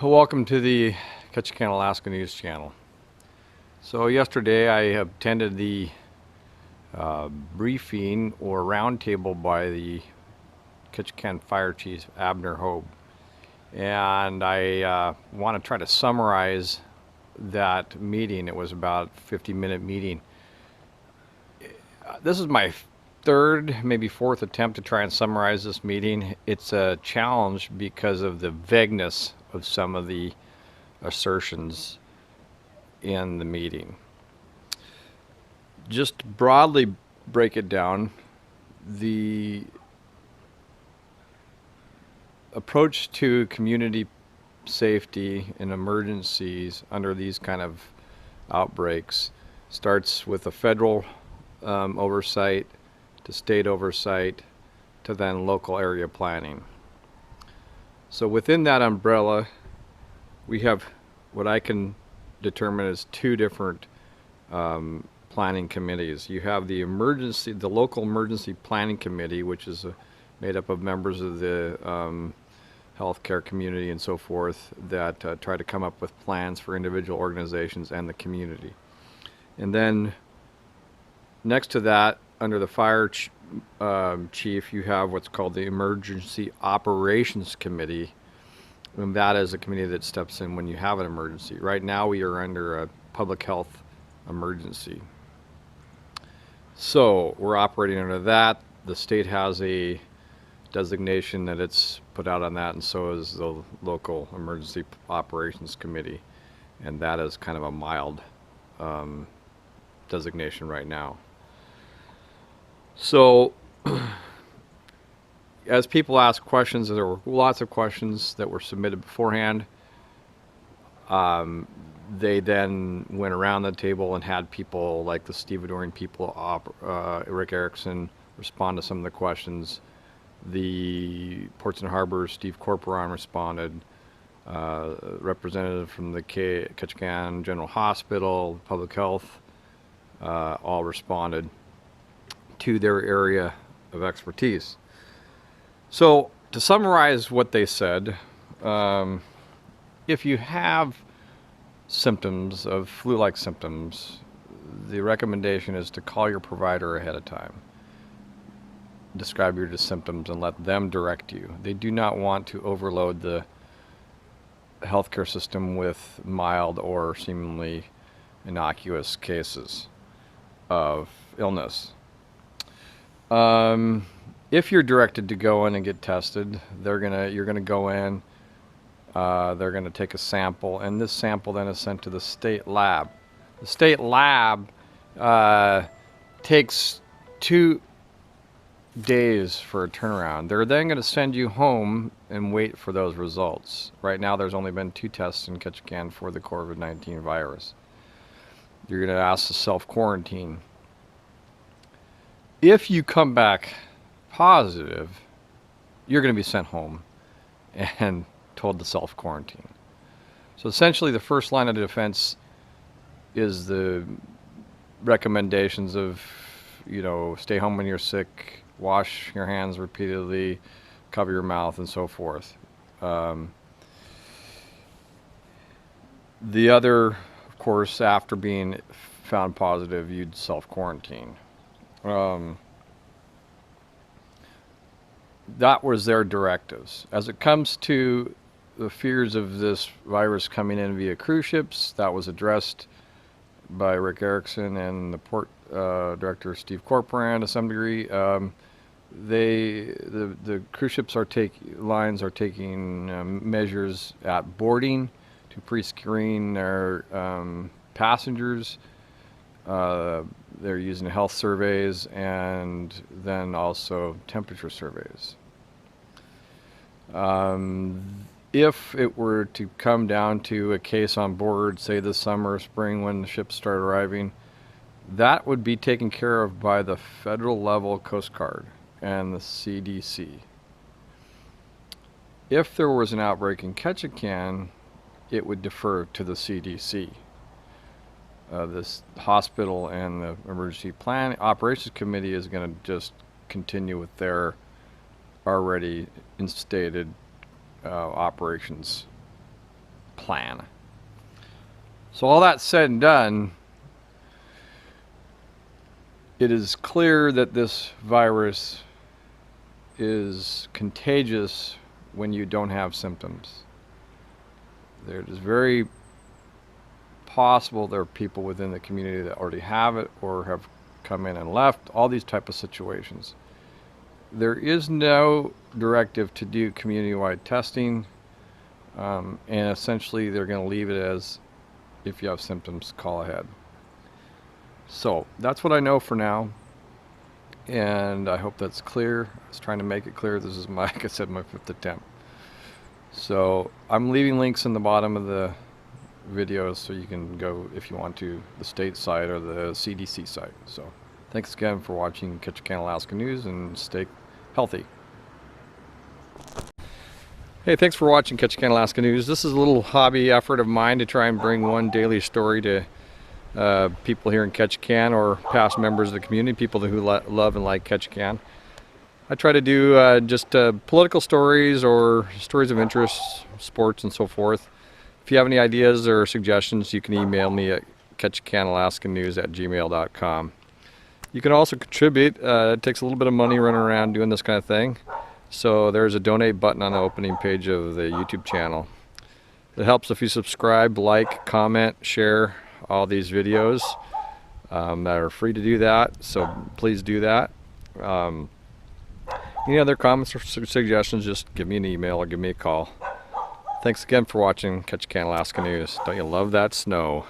Welcome to the Ketchikan, Alaska News Channel. So yesterday I attended the briefing or roundtable by the Ketchikan Fire Chief Abner Hobe, and I want to try to summarize that meeting. It was about a 50-minute meeting. This is my third, maybe fourth attempt to try and summarize this meeting. It's a challenge because of the vagueness of some of the assertions in the meeting. Just broadly break it down, the approach to community safety in emergencies under these kind of outbreaks starts with a federal oversight, to state oversight, to then local area planning. So within that umbrella, we have what I can determine as two different planning committees. You have the local emergency planning committee, which is made up of members of the healthcare community and so forth that try to come up with plans for individual organizations and the community. And then next to that, under the fire chief, you have what's called the Emergency Operations Committee, and that is a committee that steps in when you have an emergency. Right now we are under a public health emergency. So we're operating under that. The state has a designation that it's put out on that, and so is the local Emergency Operations Committee, and that is kind of a mild designation right now. So as people ask questions, there were lots of questions that were submitted beforehand. They then went around the table and had people like the stevedoring people, Rick Erickson, respond to some of the questions. The Ports and Harbors, Steve Corporon, responded. Representative from the Ketchikan General Hospital, Public Health, all responded to their area of expertise. So to summarize what they said, if you have symptoms of flu-like symptoms, the recommendation is to call your provider ahead of time. Describe your symptoms and let them direct you. They do not want to overload the healthcare system with mild or seemingly innocuous cases of illness. If you're directed to go in and get tested, you're gonna go in. They're gonna take a sample, and this sample then is sent to the state lab. The state lab takes 2 days for a turnaround. They're then going to send you home and wait for those results. Right now, there's only been 2 tests in Ketchikan for the COVID-19 virus. You're going to ask to self-quarantine. If you come back positive, you're going to be sent home and told to self-quarantine. So essentially, the first line of defense is the recommendations of, stay home when you're sick, wash your hands repeatedly, cover your mouth, and so forth. The other, of course, after being found positive, you'd self-quarantine. That was their directives. As it comes to the fears of this virus coming in via cruise ships, that was addressed by Rick Erickson and the port director Steve Corporan to some degree. The cruise ships lines are taking measures at boarding to pre-screen their passengers. They're using health surveys and then also temperature surveys. If it were to come down to a case on board, say this summer or spring when the ships start arriving, that would be taken care of by the federal level Coast Guard and the CDC. If there was an outbreak in Ketchikan, it would defer to the CDC. This hospital and the Emergency Planning Operations Committee is going to just continue with their already instated operations plan. So all that said and done, it is clear that this virus is contagious when you don't have symptoms. It is very possible there are people within the community that already have it or have come in and left, all these type of situations. There is no directive to do community-wide testing, and essentially they're going to leave it as if you have symptoms, call ahead. So that's what I know for now, and I hope that's clear. I was trying to make it clear. This is my, like I said, my 5th attempt. So I'm leaving links in the bottom of the videos so you can go, if you want to, the state site or the CDC site. So thanks again for watching Ketchikan, Alaska News, and stay healthy. Hey, thanks for watching Ketchikan, Alaska News. This is a little hobby effort of mine to try and bring one daily story to people here in Ketchikan or past members of the community, people who love and like Ketchikan. I try to do just political stories or stories of interest, sports and so forth. If you have any ideas or suggestions, you can email me at ketchikanalaskanews@gmail.com. You can also contribute. It takes a little bit of money running around doing this kind of thing. So there's a donate button on the opening page of the YouTube channel. It helps if you subscribe, like, comment, share all these videos that are free to do that. So please do that. Any other comments or suggestions, just give me an email or give me a call. Thanks again for watching Ketchikan, Alaska News. Don't you love that snow?